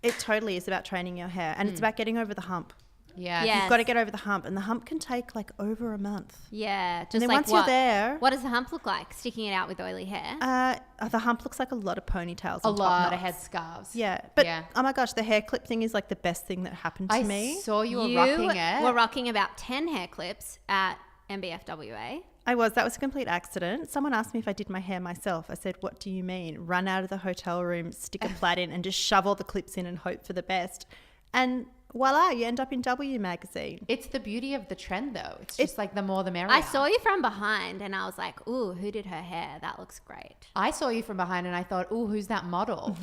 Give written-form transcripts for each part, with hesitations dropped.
It totally is about training your hair, and it's about getting over the hump. Yeah. You've got to get over the hump, and the hump can take like over a month. Yeah. Just And then like once you're there, what does the hump look like? Sticking it out with oily hair? the hump looks like a lot of ponytails. A and top lot of knots. headscarves. Yeah, but oh my gosh, the hair clip thing is like the best thing that happened to me. I saw you were rocking it. We're rocking about 10 hair clips at MBFWA. That was a complete accident. Someone asked me if I did my hair myself. I said, what do you mean? Run out of the hotel room, stick a plait in and just shove all the clips in and hope for the best. And voila, you end up in W magazine. It's the beauty of the trend though. It's just like the more the merrier. I saw you from behind and I was like, ooh, who did her hair? That looks great. I saw you from behind and I thought, ooh, who's that model?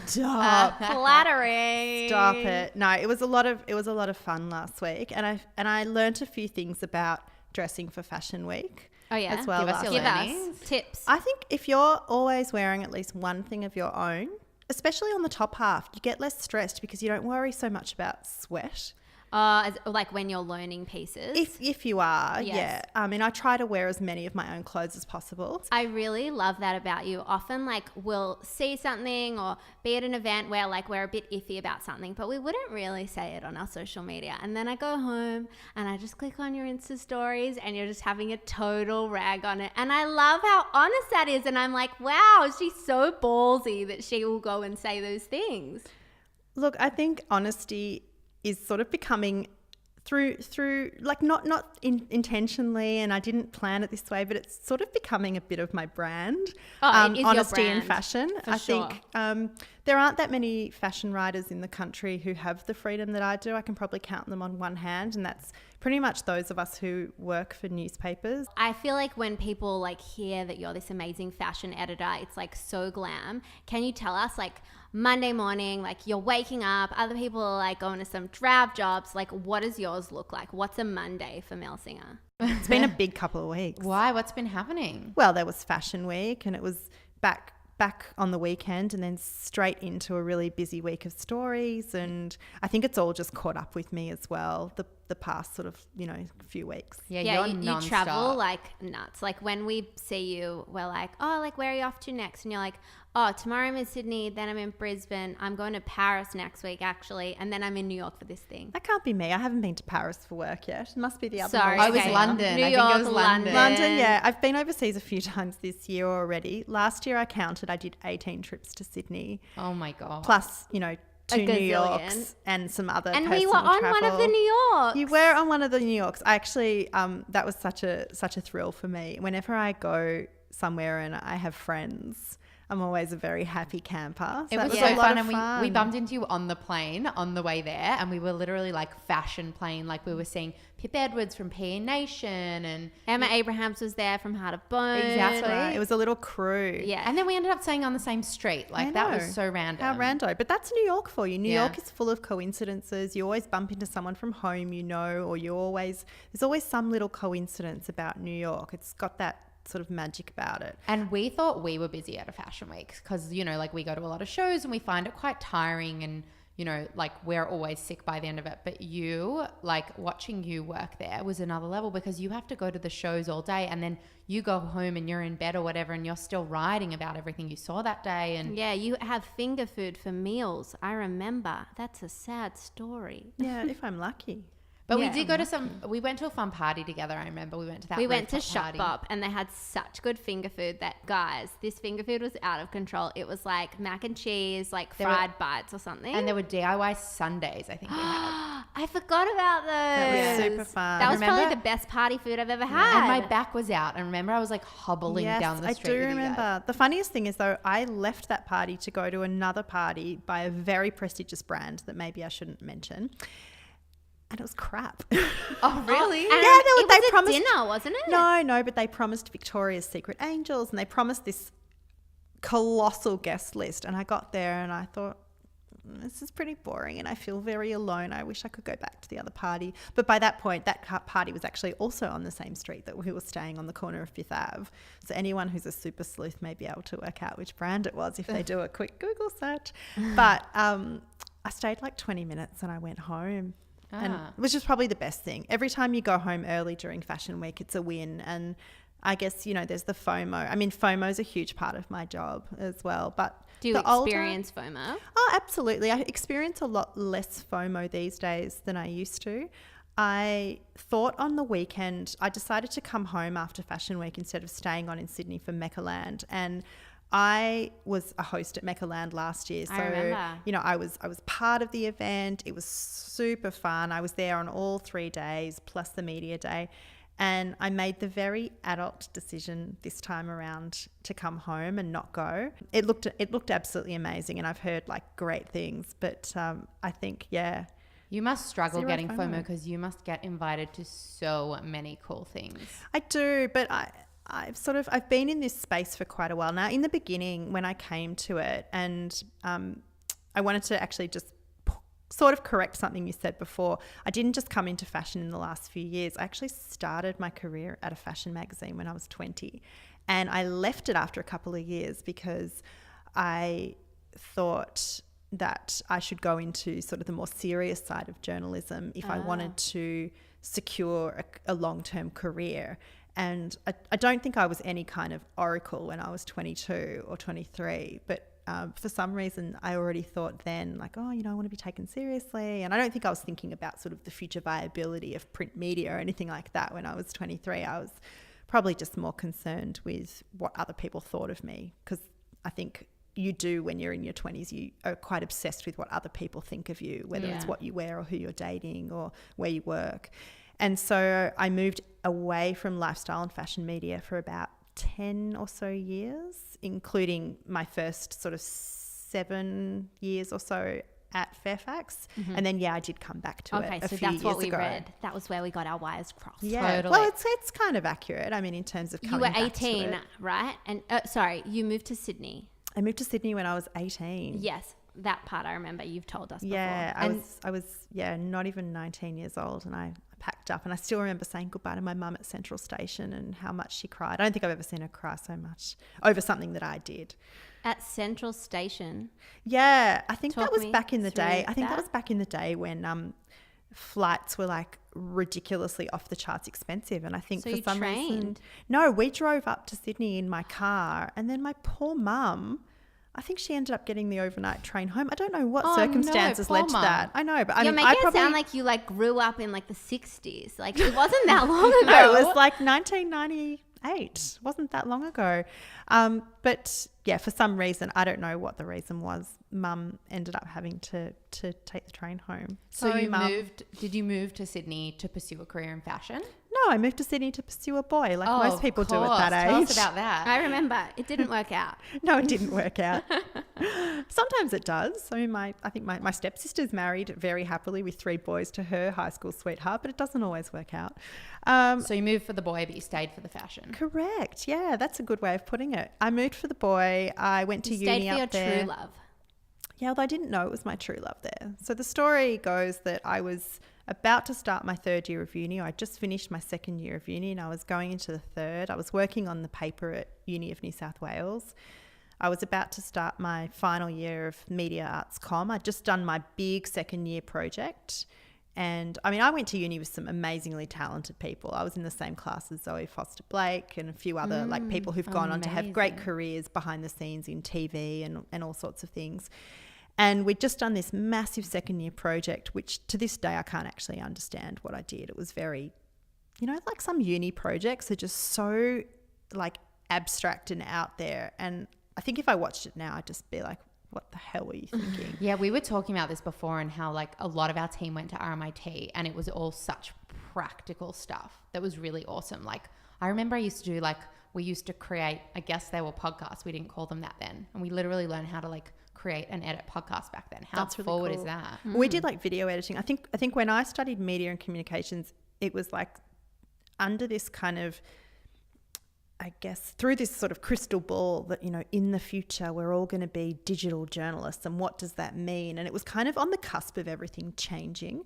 Stop. Flattering. Stop it. No, it was a lot of fun last week, and I learnt a few things about dressing for Fashion Week. Oh yeah. As well. Give us tips. I think if you're always wearing at least one thing of your own, especially on the top half, you get less stressed because you don't worry so much about sweat. Like when you're learning pieces. If you are, Yes. yeah. I mean, I try to wear as many of my own clothes as possible. I really love that about you. Often like we'll see something or be at an event where like we're a bit iffy about something, but we wouldn't really say it on our social media. And then I go home and I just click on your Insta stories and you're just having a total rag on it. And I love how honest that is. And I'm like, wow, she's so ballsy that she will go and say those things. Look, I think honesty is sort of becoming through like not intentionally, and I didn't plan it this way, but it's sort of becoming a bit of my brand. It is honesty your in brand, fashion. for I sure. think there aren't that many fashion writers in the country who have the freedom that I do. I can probably count them on one hand, and that's pretty much those of us who work for newspapers. I feel like when people like hear that you're this amazing fashion editor, it's like so glam. Can you tell us like Monday morning, like you're waking up, other people are like going to some drab jobs, like what does yours look like? What's a Monday for Mel Singer? It's been a big couple of weeks. Why? What's been happening? Well, there was Fashion Week, and it was back on the weekend, and then straight into a really busy week of stories, and I think it's all just caught up with me as well the past sort of few weeks. Yeah, you travel like nuts. Like when we see you, we're like, oh, like where are you off to next? And you're like, oh, tomorrow I'm in Sydney, then I'm in Brisbane, I'm going to Paris next week actually, and then I'm in New York for this thing. That can't be me. I haven't been to Paris for work yet. It must be the other Sorry, one. I was London. New I York, think it was London. London, yeah. I've been overseas a few times this year already. Last year I counted, I did 18 trips to Sydney. Oh my God. Plus, 2 New gazillion. Yorks and some other And personal we were on travel. one of the New Yorks. You were on one of the New Yorks. I actually, that was such a thrill for me. Whenever I go somewhere and I have friends, I'm always a very happy camper. It was so fun, and we bumped into you on the plane on the way there, and we were literally like fashion plane. Like we were seeing Pip Edwards from PE Nation, and Emma Abrahams was there from Heart of Bone. Exactly. Right. It was a little crew. Yeah. and then we ended up staying on the same street. Like that was so random. How rando. But that's New York for you. New York is full of coincidences. You always bump into someone from home, or there's always some little coincidence about New York. It's got that sort of magic about it. And we thought we were busy at a fashion week because, like we go to a lot of shows and we find it quite tiring, and, like we're always sick by the end of it. But you, like watching you work there was another level because you have to go to the shows all day and then you go home and you're in bed or whatever and you're still writing about everything you saw that day. And yeah, you have finger food for meals. I remember. That's a sad story. Yeah, if I'm lucky. But we did go to we went to a fun party together. I remember we went to that. We went to rooftop Shop party. Bop and they had such good finger food that, guys, this finger food was out of control. It was like mac and cheese, like fried bites or something. And there were DIY Sundays, I think we had. I forgot about those. That was super fun. That was probably the best party food I've ever had. And my back was out. And remember, I was like hobbling down the street. I do remember. The funniest thing is, though, I left that party to go to another party by a very prestigious brand that maybe I shouldn't mention. And it was crap. Oh, really? They promised dinner, wasn't it? No, but they promised Victoria's Secret Angels, and they promised this colossal guest list. And I got there and I thought, this is pretty boring and I feel very alone. I wish I could go back to the other party. But by that point, that party was actually also on the same street that we were staying on, the corner of Fifth Ave. So anyone who's a super sleuth may be able to work out which brand it was if they do a quick Google search. But I stayed like 20 minutes and I went home. And which is probably the best thing. Every time you go home early during Fashion Week, it's a win. And I guess, you know, there's the FOMO. I mean, FOMO is a huge part of my job as well. But do you experience FOMO? Oh, absolutely. I experience a lot less FOMO these days than I used to. I thought on the weekend, I decided to come home after Fashion Week instead of staying on in Sydney for Meccaland. And I was a host at Meccaland last year. So, I remember. you know, I was part of the event. It was super fun. I was there on all 3 days plus the media day. And I made the very adult decision this time around to come home and not go. It looked absolutely amazing, and I've heard like great things. But I think, yeah. You must struggle Zero getting FOMO. FOMO because you must get invited to so many cool things. I do, but I've been in this space for quite a while now. In the beginning, when I came to it, and I wanted to actually just sort of correct something you said before. I didn't just come into fashion in the last few years. I actually started my career at a fashion magazine when I was 20, and I left it after a couple of years because I thought that I should go into sort of the more serious side of journalism if I wanted to secure a long-term career. And I don't think I was any kind of oracle when I was 22 or 23, but for some reason I already thought then like, oh, you know, I want to be taken seriously. And I don't think I was thinking about sort of the future viability of print media or anything like that when I was 23. I was probably just more concerned with what other people thought of me, because I think you do when you're in your 20s, you are quite obsessed with what other people think of you, whether it's what you wear or who you're dating or where you work. And so I moved away from lifestyle and fashion media for about 10 or so years, including my first sort of 7 years or so at Fairfax. And then, I did come back to it a few years ago. Okay, so that's what we read. That was where we got our wires crossed. Yeah, totally. Well, it's kind of accurate. I mean, in terms of coming back to it. You were 18, right? And sorry, you moved to Sydney. I moved to Sydney when I was 18. Yes, that part I remember. You've told us yeah, before. I was not even 19 years old, and I packed up, and I still remember saying goodbye to my mum at Central Station and how much she cried. I don't think I've ever seen her cry so much over something that I did. At Central Station? Yeah, I think that was back in the day. I think that was back in the day when flights were like ridiculously off the charts expensive, and I think so for you some trained? reason, no, we drove up to Sydney in my car, and then my poor mum, I think she ended up getting the overnight train home. I don't know what circumstances led to that. I know, but I mean, you're making it sound like you like grew up in like the 60s. Like it wasn't that long ago. No, it was like 1998. Wasn't that long ago. But yeah, for some reason, I don't know what the reason was, Mum ended up having to take the train home. So did you move to Sydney to pursue a career in fashion? No, I moved to Sydney to pursue a boy, like most people do at that age. Tell us about that. I remember it didn't work out. No, it didn't work out. Sometimes it does. I mean, I think my stepsister's married very happily with 3 boys to her high school sweetheart, but it doesn't always work out. So you moved for the boy, but you stayed for the fashion. Correct. Yeah, that's a good way of putting it. I moved for the boy. I went to uni up there. Stayed for your true love. Yeah, although I didn't know it was my true love there. So the story goes that I was about to start my 3rd year of uni. I just finished my 2nd year of uni and I was going into the 3rd. I was working on the paper at Uni of New South Wales. I was about to start my final year of media arts comm. I'd just done my big 2nd year project. And I mean, I went to uni with some amazingly talented people. I was in the same class as Zoe Foster-Blake and a few other like people who've gone on to have great careers behind the scenes in TV and all sorts of things. And we'd just done this massive 2nd year project, which to this day I can't actually understand what I did. It was very, you know, like some uni projects are just so like abstract and out there. And I think if I watched it now, I'd just be like, what the hell were you thinking? Yeah, we were talking about this before and how like a lot of our team went to RMIT and it was all such practical stuff that was really awesome. Like I remember I used to do we used to create, I guess they were podcasts. We didn't call them that then. And we literally learned how to like create and edit podcasts back then. How really forward is that? We did like video editing. I think when I studied media and communications, it was like under this kind of, I guess, through this sort of crystal ball that, you know, in the future we're all going to be digital journalists, and what does that mean? And it was kind of on the cusp of everything changing.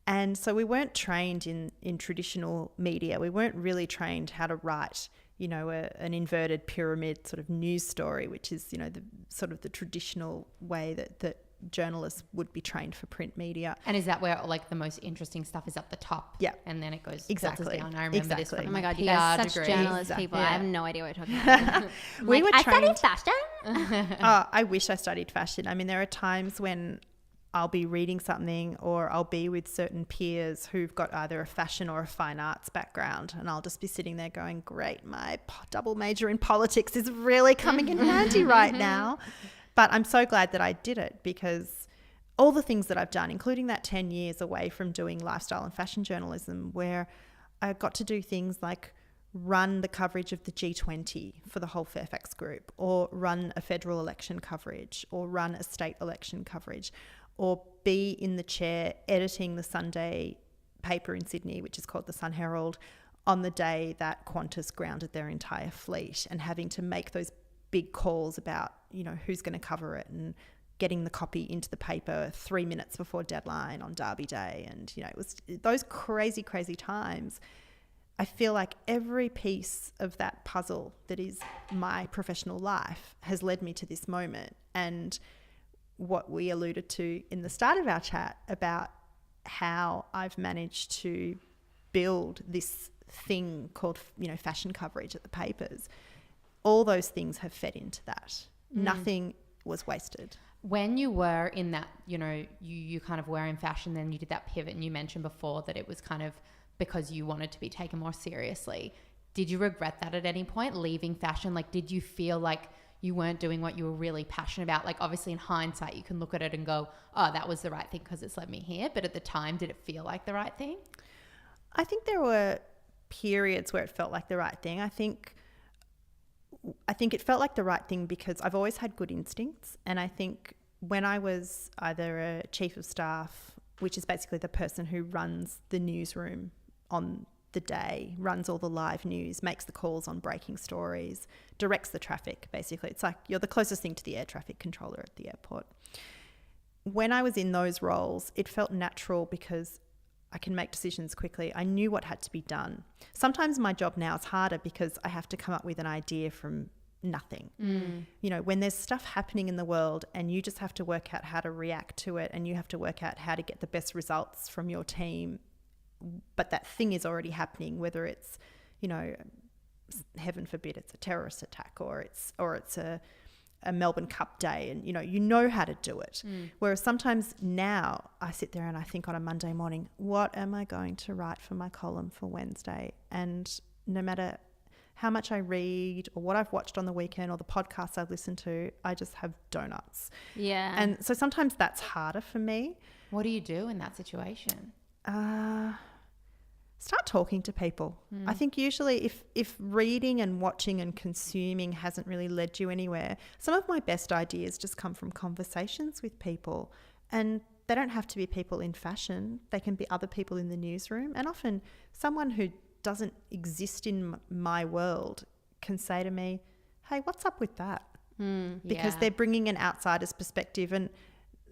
And so we weren't trained in traditional media. We weren't really trained how to write, you know, an inverted pyramid sort of news story, which is, you know, the sort of the traditional way that journalists would be trained for print media. And is that where like the most interesting stuff is at the top? Yeah. And then it goes Exactly. filters down. I remember this from Oh my God, PR you guys are such degree. journalist people. Yeah. I have no idea what you're talking about. We were I trained. studied fashion. Oh, I wish I studied fashion. I mean, there are times when I'll be reading something or I'll be with certain peers who've got either a fashion or a fine arts background, and I'll just be sitting there going, great, my double major in politics is really coming in handy right now. But I'm so glad that I did it, because all the things that I've done, including that 10 years away from doing lifestyle and fashion journalism, where I got to do things like run the coverage of the G20 for the whole Fairfax group, or run a federal election coverage, or run a state election coverage, or be in the chair editing the Sunday paper in Sydney, which is called the Sun Herald, on the day that Qantas grounded their entire fleet, and having to make those big calls about, you know, who's going to cover it, and getting the copy into the paper 3 minutes before deadline on Derby Day. And, you know, it was those crazy, crazy times. I feel like every piece of that puzzle that is my professional life has led me to this moment. And what we alluded to in the start of our chat about how I've managed to build this thing called, you know, fashion coverage at the papers, all those things have fed into that. Nothing was wasted. When you were in that, you know, you kind of were in fashion, then you did that pivot, and you mentioned before that it was kind of because you wanted to be taken more seriously. Did you regret that at any point, leaving fashion? Like, did you feel like you weren't doing what you were really passionate about? Like, obviously in hindsight, you can look at it and go, oh, that was the right thing because it's led me here. But at the time, did it feel like the right thing? I think there were periods where it felt like the right thing. I think it felt like the right thing because I've always had good instincts. And I think when I was either a chief of staff, which is basically the person who runs the newsroom on the day, runs all the live news, makes the calls on breaking stories, directs the traffic, basically. It's like you're the closest thing to the air traffic controller at the airport. When I was in those roles, it felt natural because I can make decisions quickly. I knew what had to be done. Sometimes my job now is harder because I have to come up with an idea from nothing. You know, when there's stuff happening in the world and you just have to work out how to react to it, and you have to work out how to get the best results from your team, but that thing is already happening, whether it's, you know, heaven forbid, it's a terrorist attack, or it's a Melbourne Cup day, and you know how to do it. Whereas sometimes now I sit there and I think on a Monday morning, what am I going to write for my column for Wednesday? And no matter how much I read or what I've watched on the weekend or the podcasts I've listened to, I just have donuts. Yeah. And so sometimes that's harder for me. What do you do in that situation? Start talking to people. I think usually if reading and watching and consuming hasn't really led you anywhere, some of my best ideas just come from conversations with people. And they don't have to be people in fashion. They can be other people in the newsroom. And often someone who doesn't exist in my world can say to me, hey, what's up with that? Because they're bringing an outsider's perspective. And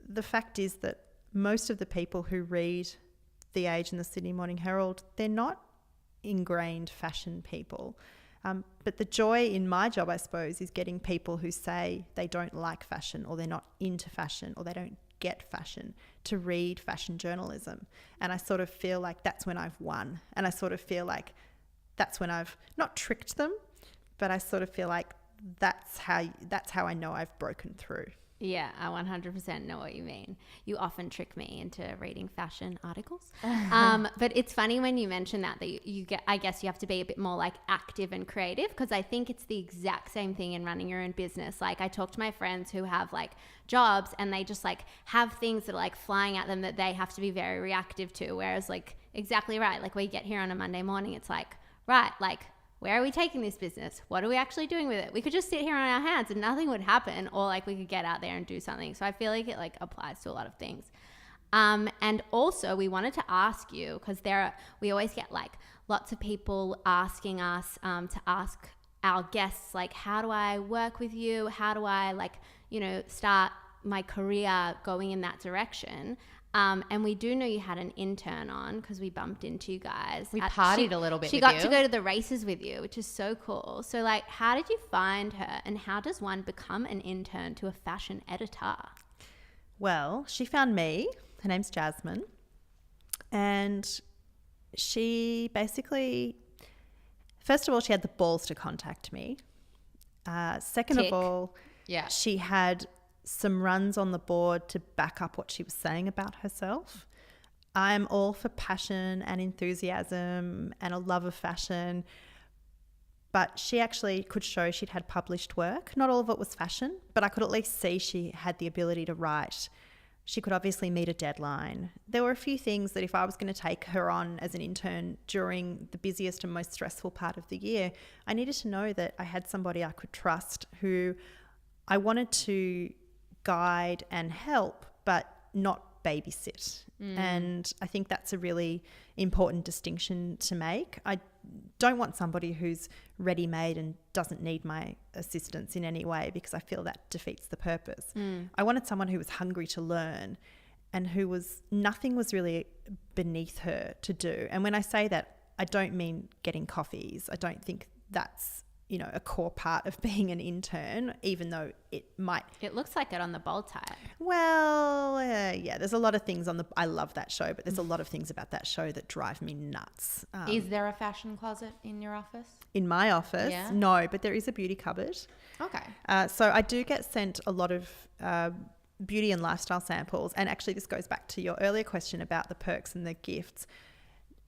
the fact is that most of the people who read The Age and the Sydney Morning Herald, they're not ingrained fashion people. But the joy in my job, I suppose, is getting people who say they don't like fashion, or they're not into fashion, or they don't get fashion, to read fashion journalism. And I sort of feel like that's when I've won. And I sort of feel like that's when I've not tricked them, but I sort of feel like that's how I know I've broken through. Yeah, I 100% know what you mean. You often trick me into reading fashion articles. But it's funny when you mention that you get, I guess you have to be a bit more like active and creative, because I think it's the exact same thing in running your own business. Like, I talk to my friends who have like jobs and they just like have things that are like flying at them that they have to be very reactive to. Whereas like, exactly right. Like, we get here on a Monday morning, it's like, right, like, where are we taking this business? What are we actually doing with it? We could just sit here on our hands and nothing would happen, or like we could get out there and do something. So I feel like it like applies to a lot of things. And also we wanted to ask you, because we always get like lots of people asking us to ask our guests, like, how do I work with you? How do I like, start my career going in that direction? And we do know you had an intern on, because we bumped into you guys. We partied a little bit with you. She got to go to the races with you, which is so cool. So like, how did you find her, and how does one become an intern to a fashion editor? Well, she found me. Her name's Jasmine. And she basically, first of all, she had the balls to contact me. Second Tick. of all, Yeah. she had some runs on the board to back up what she was saying about herself. I'm all for passion and enthusiasm and a love of fashion, but she actually could show she'd had published work. Not all of it was fashion, but I could at least see she had the ability to write. She could obviously meet a deadline. There were a few things that if I was going to take her on as an intern during the busiest and most stressful part of the year, I needed to know that I had somebody I could trust who I wanted to guide and help, but not babysit. And I think that's a really important distinction to make. I don't want somebody who's ready-made and doesn't need my assistance in any way, because I feel that defeats the purpose. I wanted someone who was hungry to learn and nothing was really beneath her to do. And when I say that, I don't mean getting coffees. I don't think that's, a core part of being an intern, even though it might. It looks like it on the bold type. Well, yeah, there's a lot of things I love that show, but there's a lot of things about that show that drive me nuts. Is there a fashion closet in your office? In my office? Yeah. No, but there is a beauty cupboard. Okay. So I do get sent a lot of beauty and lifestyle samples. And actually this goes back to your earlier question about the perks and the gifts.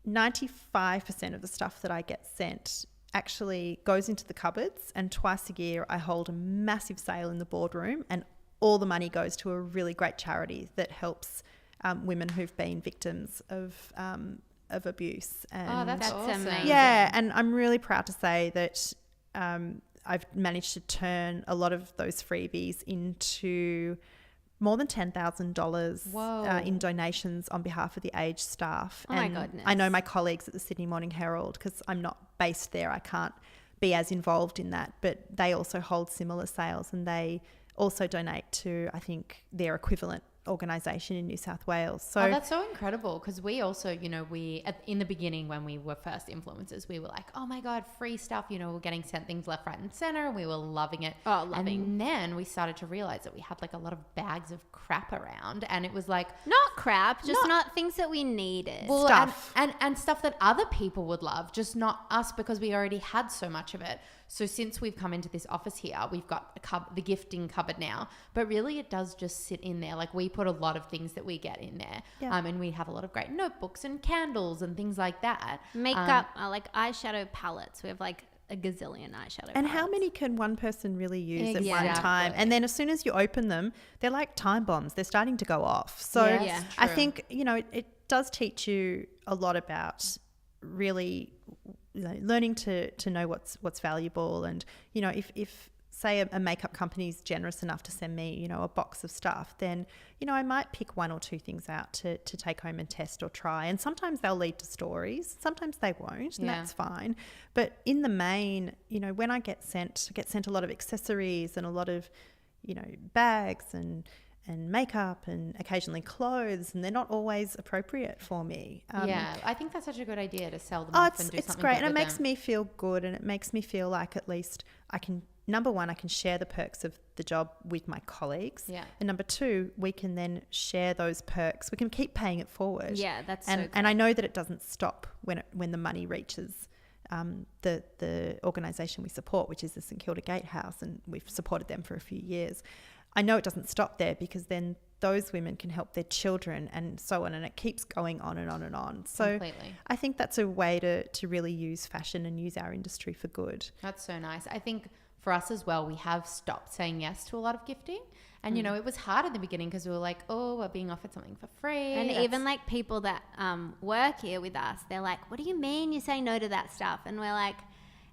95% of the stuff that I get sent actually goes into the cupboards, and twice a year I hold a massive sale in the boardroom, and all the money goes to a really great charity that helps women who've been victims of abuse. And That's awesome. amazing. yeah, and I'm really proud to say that I've managed to turn a lot of those freebies into more than $10,000 in donations on behalf of the aged staff. Oh, and my goodness. I know my colleagues at the Sydney Morning Herald, because I'm not based there, I can't be as involved in that, but they also hold similar sales, and they also donate to, I think, their equivalent organisation in New South Wales. So that's so incredible, because we also, in the beginning when we were first influencers, we were like, oh my God, free stuff, we're getting sent things left, right and centre. We were loving it. Oh, loving. And then we started to realise that we had like a lot of bags of crap around, and it was like, Not crap, just not things that we needed. well, Stuff. and stuff that other people would love, just not us, because we already had so much of it. So since we've come into this office here, we've got the gifting cupboard now, but really it does just sit in there. Like, we put a lot of things that we get in there. Yeah. And we have a lot of great notebooks and candles and things like that. Makeup, like eyeshadow palettes. We have like a gazillion eyeshadow And palettes. how many can one person really use at one Exactly. time? And then as soon as you open them, they're like time bombs. They're starting to go off. So Yes, Yeah. I true. think, it does teach you a lot about really learning to know what's valuable. And, if say a makeup company is generous enough to send me, a box of stuff, then, I might pick one or two things out to take home and test or try. And sometimes they'll lead to stories. Sometimes they won't, and Yeah. that's fine. But in the main, when I get sent a lot of accessories and a lot of, bags and makeup and occasionally clothes, and they're not always appropriate for me. Yeah, I think that's such a good idea to sell them Oh, off and do it's something great, good and it with makes them. me feel good, and it makes me feel like at least I can, number one, I can share the perks of the job with my colleagues. Yeah. And number two, we can then share those perks. We can keep paying it forward. Yeah, that's and so and I know that it doesn't stop when the money reaches the organisation we support, which is the St Kilda Gatehouse, and we've supported them for a few years. I know it doesn't stop there, because then those women can help their children and so on, and it keeps going on and on and on. So Completely. I think that's a way to really use fashion and use our industry for good. That's so nice. I think for us as well, we have stopped saying yes to a lot of gifting. And, it was hard in the beginning, because we were like, oh, we're being offered something for free. And That's- even like people that work here with us, they're like, what do you mean you say no to that stuff? And we're like,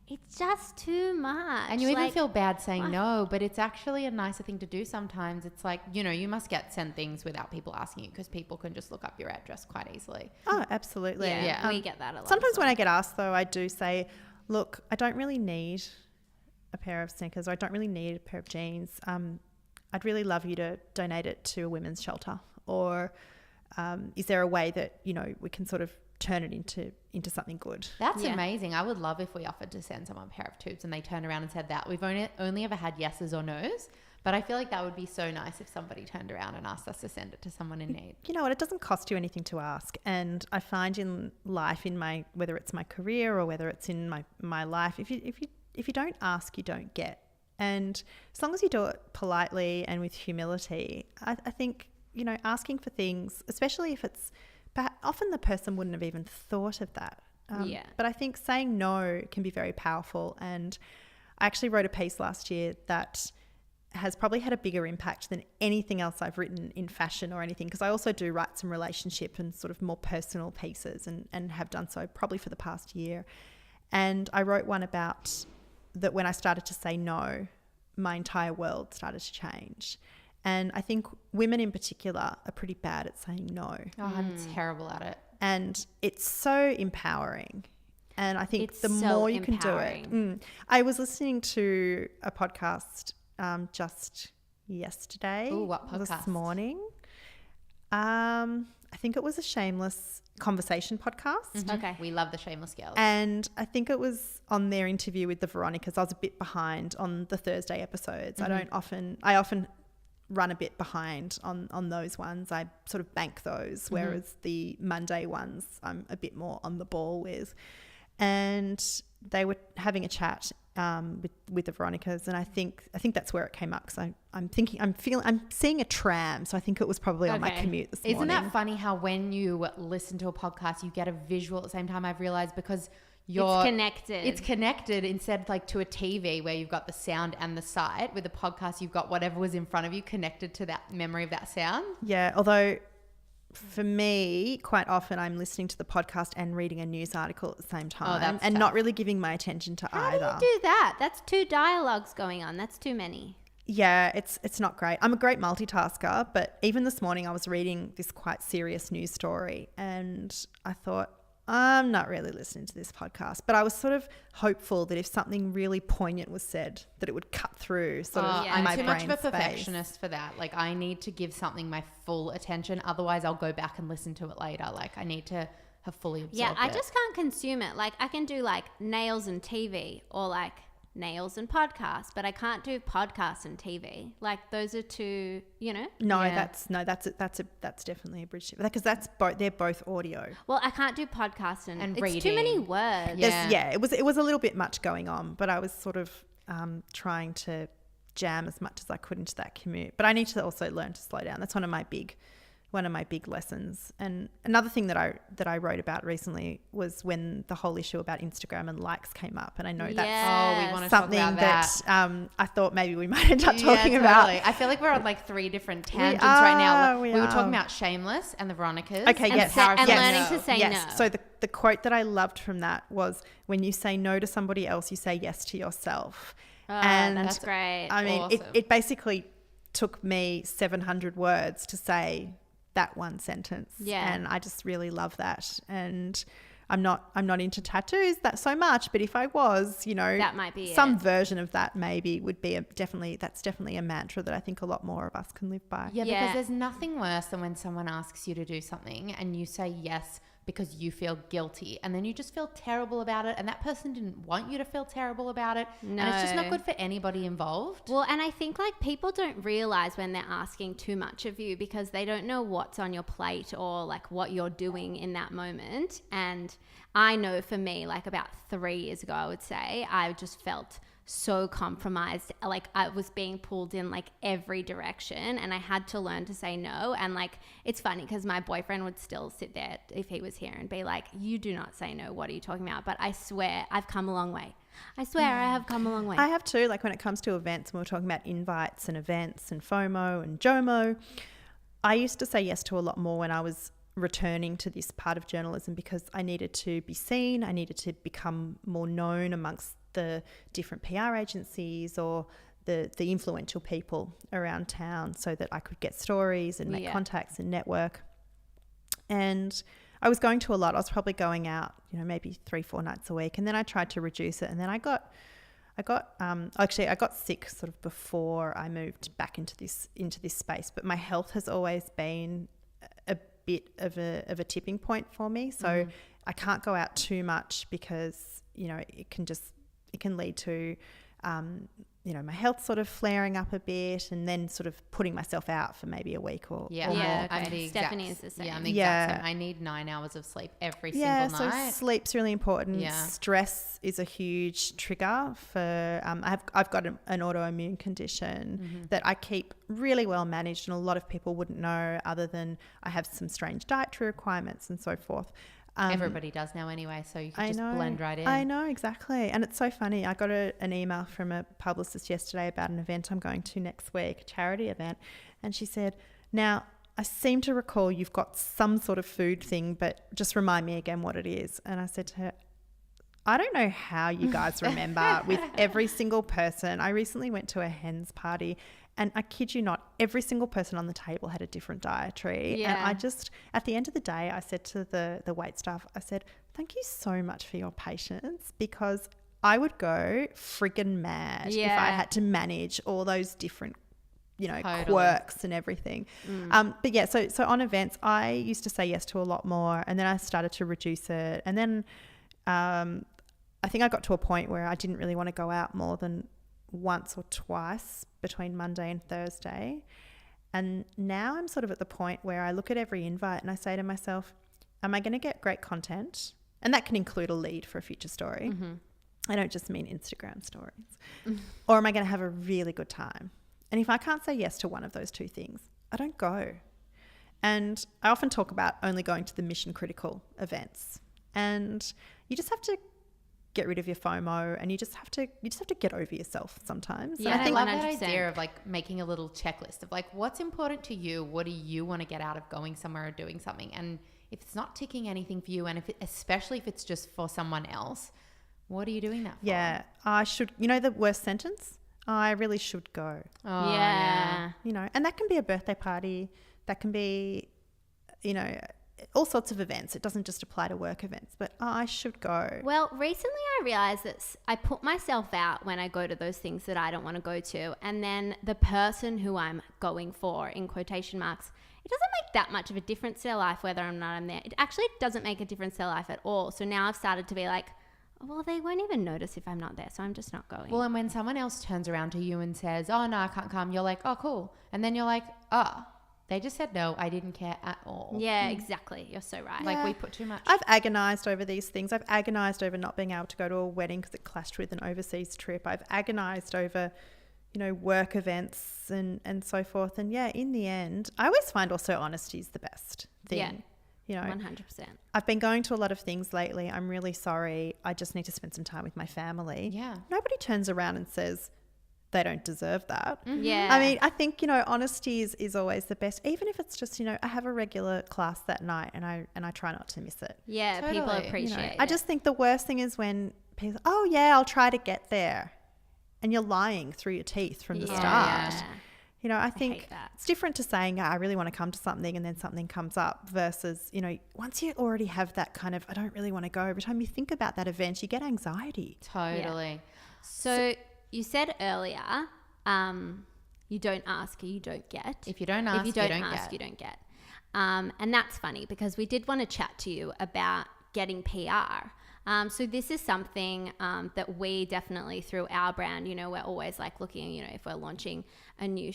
it's just too much. And you even Like, feel bad saying no, but it's actually a nicer thing to do sometimes. It's like, you must get sent things without people asking you, because people can just look up your address quite easily. Oh, absolutely. Yeah, we get that a lot. Sometimes as when well. I get asked, though, I do say, look, I don't really need a pair of sneakers, or I don't really need a pair of jeans. I'd really love you to donate it to a women's shelter. Or is there a way that, we can sort of turn it into something good. That's amazing. I would love if we offered to send someone a pair of tubes and they turned around and said that. We've only ever had yeses or nos, but I feel like that would be so nice if somebody turned around and asked us to send it to someone in need. You know what? It doesn't cost you anything to ask. And I find in life, whether it's my career or whether it's in my life, if you don't ask, you don't get. And as long as you do it politely and with humility, I think, you know, asking for things, especially if it's often the person wouldn't have even thought of that. But I think saying no can be very powerful. And I actually wrote a piece last year that has probably had a bigger impact than anything else I've written in fashion or anything, because I also do write some relationship and sort of more personal pieces and have done so probably for the past year. And I wrote one about that when I started to say no, my entire world started to change. And I think women in particular are pretty bad at saying no. Oh, I'm terrible at it. And it's so empowering. And I think It's the so more you empowering. can do it. I was listening to a podcast just yesterday. Ooh, what podcast? This morning. I think it was a Shameless conversation podcast. Mm-hmm. Okay. We love the shameless girls. And I think it was on their interview with the Veronicas. I was a bit behind on the Thursday episodes. Mm-hmm. I often run a bit behind on those ones. I sort of bank those, whereas the Monday ones I'm a bit more on the ball with. And they were having a chat with the Veronicas, and I think that's where it came up, because I'm seeing a tram, so I think it was probably on my commute this morning. Isn't that funny how when you listen to a podcast you get a visual at the same time? I've realized because it's connected instead like to a TV where you've got the sound and the sight. With a podcast you've got whatever was in front of you connected to that memory of that sound. Yeah, although for me, quite often I'm listening to the podcast and reading a news article at the same time, and not really giving my attention to either. How do you do that? That's two dialogues going on. That's too many. Yeah, it's not great. I'm a great multitasker, but even this morning I was reading this quite serious news story and I thought, I'm not really listening to this podcast. But I was sort of hopeful that if something really poignant was said, that it would cut through I'm my too brain much of a space. perfectionist for that. Like I need to give something my full attention. Otherwise I'll go back and listen to it later. Like I need to have fully absorbed Yeah, I it. just can't consume it. Like I can do like nails and TV or like nails and podcasts, but I can't do podcasts and TV. Like those are two, you know? That's definitely a bridge because they're both audio. Well, I can't do podcasts and it's reading. too many words. Yeah. It was a little bit much going on, but I was sort of trying to jam as much as I could into that commute. But I need to also learn to slow down. That's one of my big lessons. And another thing that I wrote about recently was when the whole issue about Instagram and likes came up, and I know that's we want to something talk about that I thought maybe we might end up talking about. I feel like we're on like three different tangents right now. We were are. talking about Shameless and the Veronicas. Okay, yes. And learning to say no. So the quote that I loved from that was, when you say no to somebody else, you say yes to yourself. And that's great. I mean, Awesome. it basically took me 700 words to say that one sentence. Yeah. And I just really love that. And I'm not into tattoos that so much, but if I was, you know, that might be some version of that maybe would be that's definitely a mantra that I think a lot more of us can live by. Yeah, because there's nothing worse than when someone asks you to do something and you say yes because you feel guilty, and then you just feel terrible about it, and that person didn't want you to feel terrible about it. No. And it's just not good for anybody involved. Well, and I think like people don't realize when they're asking too much of you because they don't know what's on your plate or like what you're doing in that moment. And I know for me, like about 3 years ago, I would say, I just felt so compromised. Like I was being pulled in like every direction, and I had to learn to say no. And like it's funny because my boyfriend would still sit there if he was here and be like, you do not say no, what are you talking about? But I swear I've come a long way. I have come a long way. I have too. Like when it comes to events, when we're talking about invites and events and FOMO and JOMO, I used to say yes to a lot more when I was returning to this part of journalism, because I needed to be seen. I needed to become more known amongst the different PR agencies or the influential people around town, so that I could get stories and make contacts and network. And I was going to a lot. I was probably going out, you know, maybe 3-4 nights a week, and then I tried to reduce it. And then I got sick sort of before I moved back into this space. But my health has always been a bit of a tipping point for me. So I can't go out too much because, you know, it can lead to, you know, my health sort of flaring up a bit, and then sort of putting myself out for maybe a week or Yeah, more. I'm the Stephanie is the same. Yeah, I'm the exact same. I need 9 hours of sleep every single night. So sleep's really important. Yeah. Stress is a huge trigger for, I've got an autoimmune condition that I keep really well managed, and a lot of people wouldn't know, other than I have some strange dietary requirements and so forth. Everybody does now anyway, so you can just blend right in. I know, exactly. And it's so funny. I got an email from a publicist yesterday about an event I'm going to next week, a charity event. And she said, now, I seem to recall you've got some sort of food thing, but just remind me again what it is. And I said to her, I don't know how you guys remember with every single person. I recently went to a hen's party, and I kid you not, every single person on the table had a different dietary. Yeah. And I just, at the end of the day, I said to the wait staff, I said, thank you so much for your patience, because I would go friggin' mad if I had to manage all those different, you know, quirks and everything. But yeah, so on events, I used to say yes to a lot more, and then I started to reduce it. And then I think I got to a point where I didn't really want to go out more than once or twice between Monday and Thursday. And now I'm sort of at the point where I look at every invite and I say to myself, am I going to get great content? And that can include a lead for a future story. I don't just mean Instagram stories. Or am I going to have a really good time? And if I can't say yes to one of those two things, I don't go. And I often talk about only going to the mission critical events. And you just have to get rid of your FOMO, and you just have to get over yourself sometimes. Yeah, I think love that idea of like making a little checklist of like, what's important to you? What do you want to get out of going somewhere or doing something? And if it's not ticking anything for you, and especially if it's just for someone else, what are you doing that for? Yeah, I should, you know, the worst sentence, I really should go. Oh, yeah. You know, and that can be a birthday party. That can be, you know, all sorts of events. It doesn't just apply to work events, but I should go. Well, recently I realized that I put myself out when I go to those things that I don't want to go to. And then the person who I'm going for, in quotation marks, it doesn't make that much of a difference to their life whether or not I'm there. It actually doesn't make a difference to their life at all. So now I've started to be like, well, they won't even notice if I'm not there, so I'm just not going. Well, and when someone else turns around to you and says, oh, no, I can't come, you're like, oh, cool. And then you're like, oh, they just said no, I didn't care at all. Yeah, exactly. You're so right. Like we put too much. I've agonized over these things. I've agonized over not being able to go to a wedding because it clashed with an overseas trip. I've agonized over, you know, work events and so forth. And yeah, in the end, I always find also honesty is the best thing. Yeah. You know, 100%. I've been going to a lot of things lately. I'm really sorry. I just need to spend some time with my family. Yeah. Nobody turns around and says they don't deserve that. Yeah. I mean, I think, you know, honesty is always the best, even if it's just, you know, I have a regular class that night and I try not to miss it. Yeah, Totally. people appreciate it. I just think the worst thing is when people, oh yeah, I'll try to get there. And you're lying through your teeth from the start. Yeah. You know, I hate think that. it's different to saying, I really want to come to something and then something comes up versus, you know, once you already have that kind of, I don't really want to go, every time you think about that event, you get anxiety. Totally. So you said earlier, you don't ask, you don't get. If you don't ask, you don't get. And that's funny because we did want to chat to you about getting PR. So this is something that we definitely, through our brand, you know, we're always like looking, you know, if we're launching a new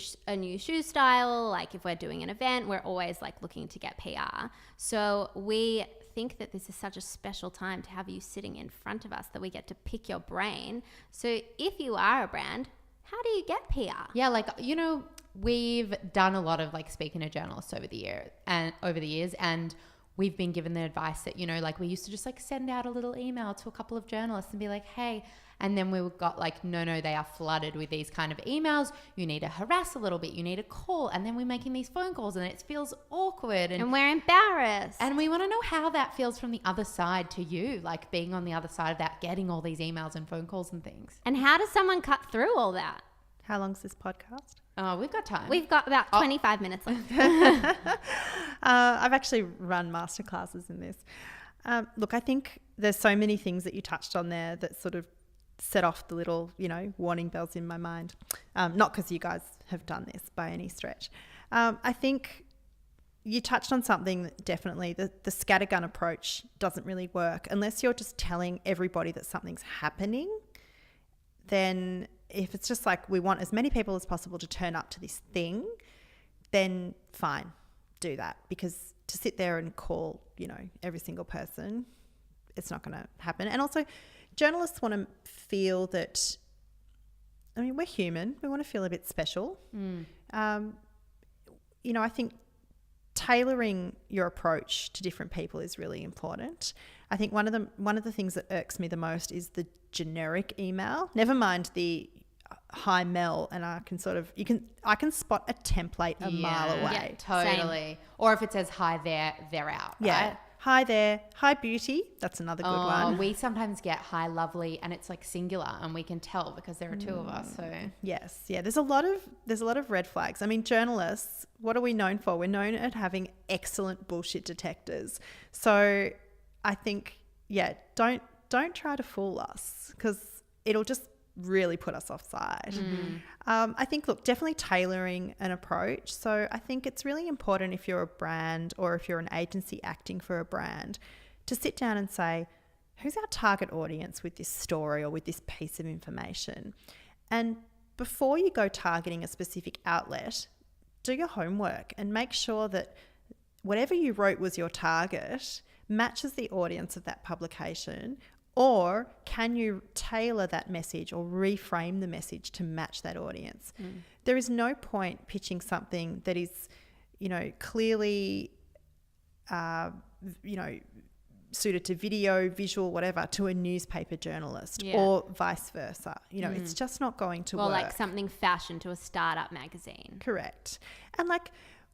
shoe style, like if we're doing an event, we're always like looking to get PR. So we think that this is such a special time to have you sitting in front of us that we get to pick your brain. So if you are a brand, how do you get PR? Yeah, like, you know, we've done a lot of like speaking to journalists over the years, and we've been given the advice that, you know, like we used to just like send out a little email to a couple of journalists and be like, hey, and then we got like, no, they are flooded with these kind of emails. You need to harass a little bit. You need to call. And then we're making these phone calls and it feels awkward. And we're embarrassed. And we want to know how that feels from the other side to you, like being on the other side of that, getting all these emails and phone calls and things. And how does someone cut through all that? How long's this podcast? Oh, we've got time. We've got about 25 minutes left. I've actually run masterclasses in this. Look, I think there's so many things that you touched on there that sort of set off the little, you know, warning bells in my mind. Not because you guys have done this by any stretch. I think you touched on something that definitely the scattergun approach doesn't really work unless you're just telling everybody that something's happening. Then if it's just like we want as many people as possible to turn up to this thing, then fine, do that. Because to sit there and call, you know, every single person, it's not going to happen. And also journalists want to feel that, I mean, we're human. We want to feel a bit special. You know, I think tailoring your approach to different people is really important. I think one of the things that irks me the most is the generic email. Never mind the hi Mel, and I can spot a template a mile away. Yeah, totally. Same. Or if it says hi there, they're out. Yeah. Right? Hi there. Hi beauty. That's another good one. We sometimes get hi lovely, and it's like singular, and we can tell because there are two of us. So yes, yeah. There's a lot of red flags. I mean, journalists, what are we known for? We're known at having excellent bullshit detectors. So I think, don't try to fool us, because it'll just really put us offside. I think, look, definitely tailoring an approach. So I think it's really important, if you're a brand or if you're an agency acting for a brand, to sit down and say, who's our target audience with this story or with this piece of information? And before you go targeting a specific outlet, do your homework and make sure that whatever you wrote was your target matches the audience of that publication. Or can you tailor that message or reframe the message to match that audience? There is no point pitching something that is, you know, clearly, you know, suited to video, visual, whatever, to a newspaper journalist or vice versa. You know, it's just not going to work. Or like something fashion to a startup magazine. Correct. And like,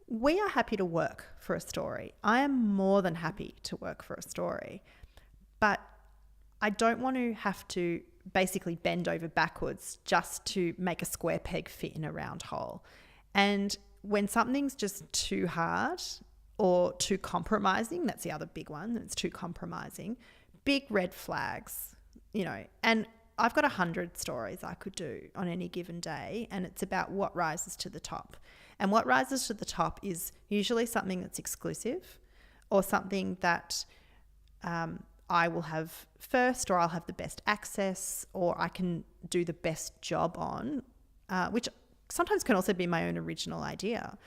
we are happy to work for a story. I am more than happy to work for a story. But I don't want to have to basically bend over backwards just to make a square peg fit in a round hole. And when something's just too hard or too compromising, that's the other big one, it's too compromising, big red flags, you know. And I've got 100 stories I could do on any given day, and it's about what rises to the top. And what rises to the top is usually something that's exclusive, or something that I will have first, or I'll have the best access, or I can do the best job on, which sometimes can also be my own original idea.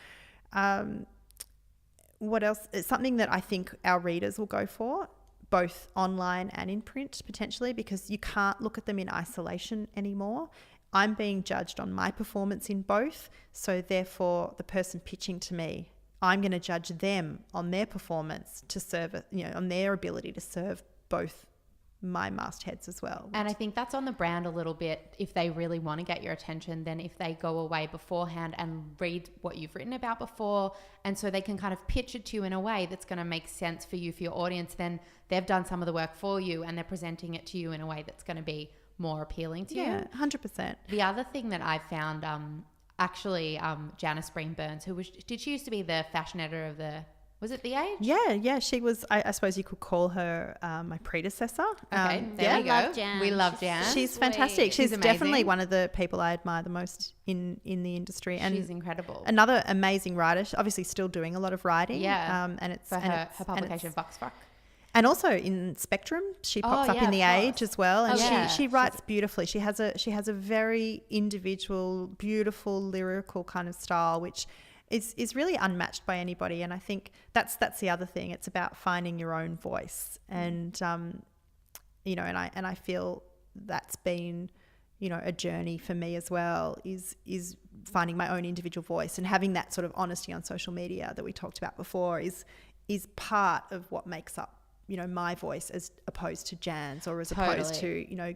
What else? It's something that I think our readers will go for, both online and in print potentially, because you can't look at them in isolation anymore. I'm being judged on my performance in both, so therefore the person pitching to me, I'm going to judge them on their performance to serve, you know, on their ability to serve both my mastheads as well. And I think that's on the brand a little bit. If they really want to get your attention, then if they go away beforehand and read what you've written about before, and so they can kind of pitch it to you in a way that's going to make sense for you, for your audience, then they've done some of the work for you and they're presenting it to you in a way that's going to be more appealing to you. Yeah, 100%. The other thing that I found, Janice Breen Burns, did she used to be the fashion editor of was it The Age? Yeah. She was, I suppose you could call her my predecessor. Okay, there we go. We love Jan. She's fantastic. She's definitely one of the people I admire the most in the industry. And she's incredible. Another amazing writer. She's obviously still doing a lot of writing. Yeah. And it's for her publication Voxfuck. And also in Spectrum, she pops up in The Age as well, and she writes beautifully. She has a very individual, beautiful, lyrical kind of style, which is really unmatched by anybody. And I think that's the other thing. It's about finding your own voice, and you know, and I feel that's been, you know, a journey for me as well. Is finding my own individual voice and having that sort of honesty on social media that we talked about before is part of what makes up, you know, my voice as opposed to Jan's, or as opposed to, you know,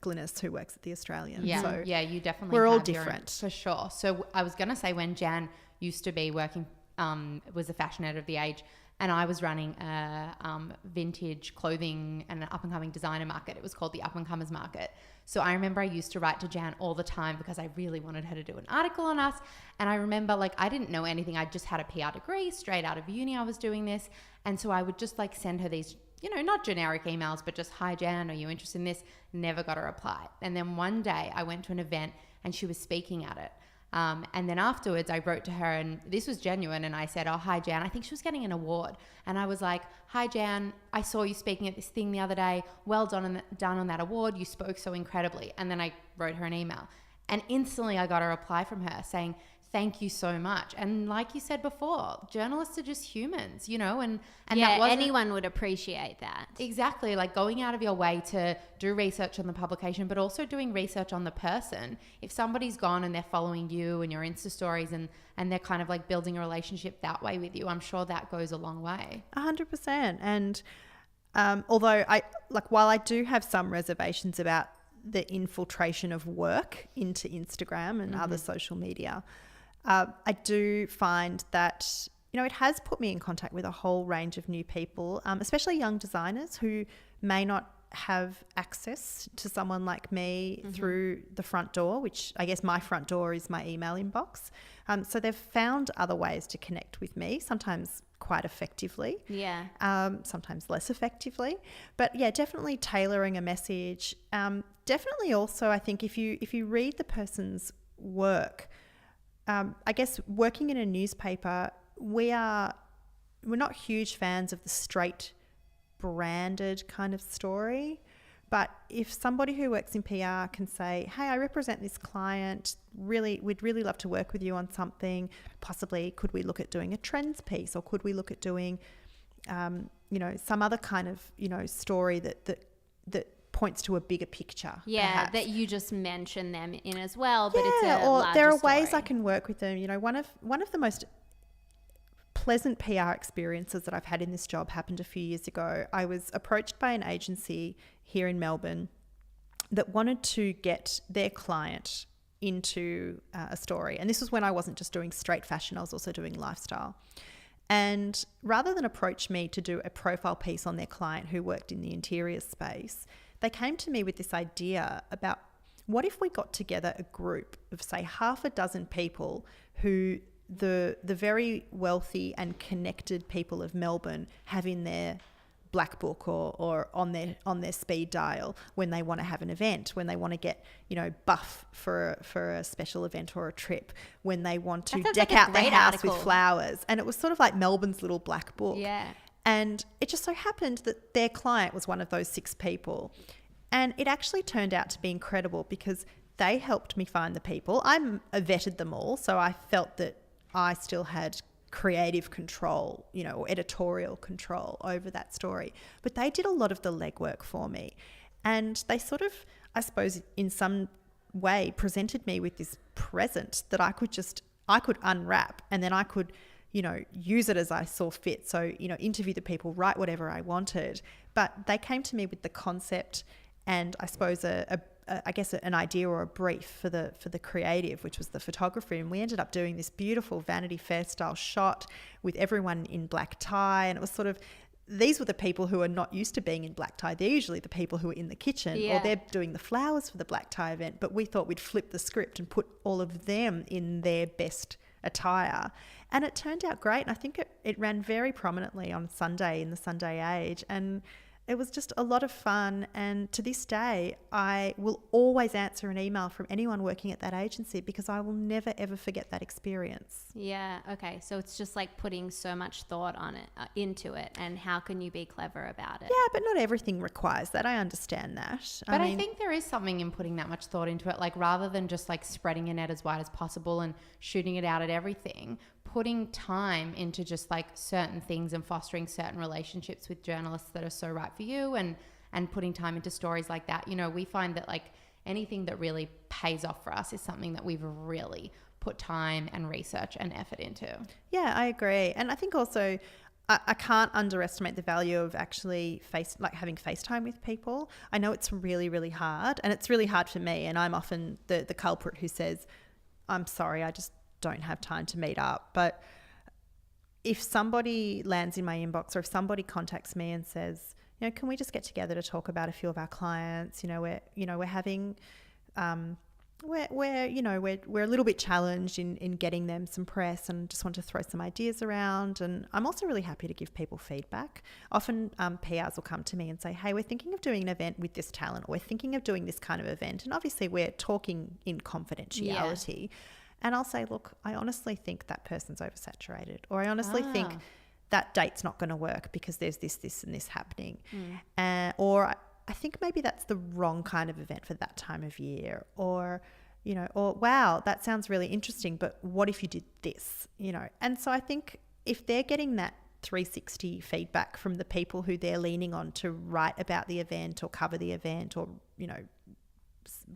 Glynis, who works at The Australian. Yeah, so yeah, you definitely we're all have different. For sure. So I was going to say, when Jan used to be working, was the fashion editor of The Age, and I was running a vintage clothing and an up-and-coming designer market. It was called the Up-and-Comers Market. So I remember I used to write to Jan all the time because I really wanted her to do an article on us. And I remember, like, I didn't know anything. I just had a PR degree, straight out of uni I was doing this. And so I would just, like, send her these, you know, not generic emails, but just, hi, Jan, are you interested in this? Never got a reply. And then one day I went to an event and she was speaking at it. And then afterwards I wrote to her, and this was genuine, and I said, oh, hi Jan. I think she was getting an award, and I was like, hi Jan, I saw you speaking at this thing the other day. Well done on that award. You spoke so incredibly. And then I wrote her an email, and instantly I got a reply from her saying, thank you so much. And like you said before, journalists are just humans, you know, and yeah, that wasn't, anyone would appreciate that. Exactly. Like going out of your way to do research on the publication, but also doing research on the person. If somebody's gone and they're following you and your Insta stories and they're kind of like building a relationship that way with you, I'm sure that goes a long way. 100%. And although while I do have some reservations about the infiltration of work into Instagram and other social media, I do find that, you know, it has put me in contact with a whole range of new people, especially young designers who may not have access to someone like me through the front door, which I guess my front door is my email inbox. So they've found other ways to connect with me, sometimes quite effectively. Yeah. Sometimes less effectively. But yeah, definitely tailoring a message. Definitely also, I think if you read the person's work, I guess working in a newspaper, we're not huge fans of the straight branded kind of story. But if somebody who works in PR can say, hey, I represent this client, we'd really love to work with you on something, possibly could we look at doing a trends piece, or could we look at doing, you know, some other kind of, you know, story that points to a bigger picture. Yeah, perhaps. that you just mention them in as well, but yeah, it's a or larger there are story. ways I can work with them. You know, one of the most pleasant PR experiences that I've had in this job happened a few years ago. I was approached by an agency here in Melbourne that wanted to get their client into a story. And this was when I wasn't just doing straight fashion, I was also doing lifestyle. And rather than approach me to do a profile piece on their client who worked in the interior space, they came to me with this idea about what if we got together a group of, say, half a dozen people who the very wealthy and connected people of Melbourne have in their black book or on their speed dial when they want to have an event, when they want to get, you know, buff for a special event or a trip, when they want to deck out their house with flowers. And it was sort of like Melbourne's little black book. Yeah. And it just so happened that their client was one of those 6 people. And it actually turned out to be incredible because they helped me find the people. I vetted them all, so I felt that I still had creative control, you know, or editorial control over that story. But they did a lot of the legwork for me. And they sort of, I suppose, in some way presented me with this present that I could unwrap, and then I could, you know, use it as I saw fit. So, you know, interview the people, write whatever I wanted. But they came to me with the concept and I suppose I guess an idea or a brief for the creative, which was the photography. And we ended up doing this beautiful Vanity Fair style shot with everyone in black tie. And it was sort of, these were the people who are not used to being in black tie. They're usually the people who are in the kitchen or they're doing the flowers for the black tie event. But we thought we'd flip the script and put all of them in their best attire. And it turned out great. And I think it ran very prominently on Sunday in the Sunday Age. And it was just a lot of fun, and to this day, I will always answer an email from anyone working at that agency because I will never, ever forget that experience. Yeah, okay. So it's just like putting so much thought on it, into it, and how can you be clever about it? Yeah, but not everything requires that. I understand that. But I think there is something in putting that much thought into it, like rather than just like spreading your net as wide as possible and shooting it out at everything, putting time into just like certain things and fostering certain relationships with journalists that are so right for you and putting time into stories like that. You know, we find that like anything that really pays off for us is something that we've really put time and research and effort into. Yeah, I agree. And I think also I can't underestimate the value of actually having FaceTime with people. I know it's really, really hard, and it's really hard for me. And I'm often the culprit who says, I'm sorry, I just don't have time to meet up. But if somebody lands in my inbox, or if somebody contacts me and says, you know, can we just get together to talk about a few of our clients? You know, we're having, we're a little bit challenged in getting them some press, and just want to throw some ideas around. And I'm also really happy to give people feedback. Often PRs will come to me and say, hey, we're thinking of doing an event with this talent, or we're thinking of doing this kind of event. And obviously we're talking in confidentiality. Yeah. And I'll say, look, I honestly think that person's oversaturated, or I honestly think that date's not going to work because there's this, and this happening. Or I think maybe that's the wrong kind of event for that time of year, or, or wow, that sounds really interesting, but what if you did this, And so I think if they're getting that 360 feedback from the people who they're leaning on to write about the event or cover the event or,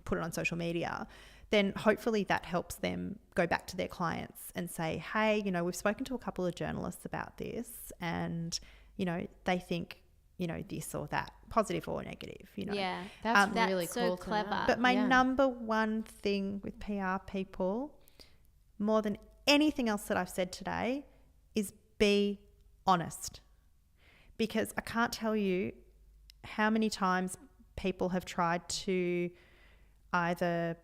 put it on social media, then hopefully that helps them go back to their clients and say, hey, we've spoken to a couple of journalists about this and, they think, this or that, positive or negative, Yeah, that's really cool. So clever. But my number one thing with PR people, more than anything else that I've said today, is be honest. Because I can't tell you how many times people have tried to either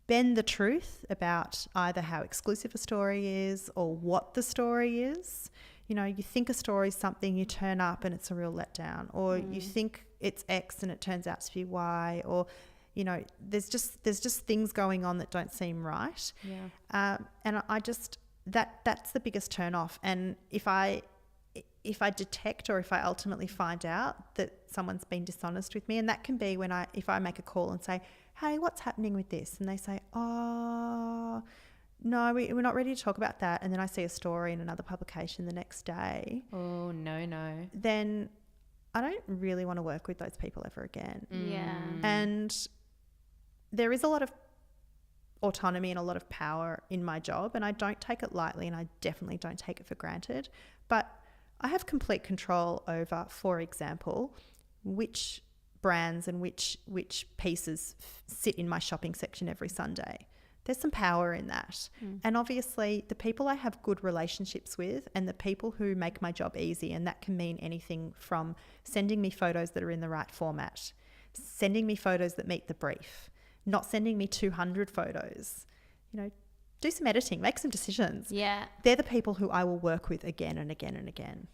bend the truth about either how exclusive a story is or what the story is. You think a story is something, you turn up and it's a real letdown, or you think it's X and it turns out to be Y, or there's just things going on that don't seem right. And I just that's the biggest turn off. And if I detect, or if I ultimately find out that someone's been dishonest with me, and that can be if I make a call and say, hey, what's happening with this? And they say, oh, no, we're not ready to talk about that. And then I see a story in another publication the next day. Oh, no. Then I don't really want to work with those people ever again. Yeah. And there is a lot of autonomy and a lot of power in my job, and I don't take it lightly, and I definitely don't take it for granted. But I have complete control over, for example, which brands and which pieces sit in my shopping section every Sunday. There's some power in that. And obviously the people I have good relationships with and the people who make my job easy, and that can mean anything from sending me photos that are in the right format, sending me photos that meet the brief, not sending me 200 photos, do some editing, make some decisions. Yeah. They're the people who I will work with again and again and again.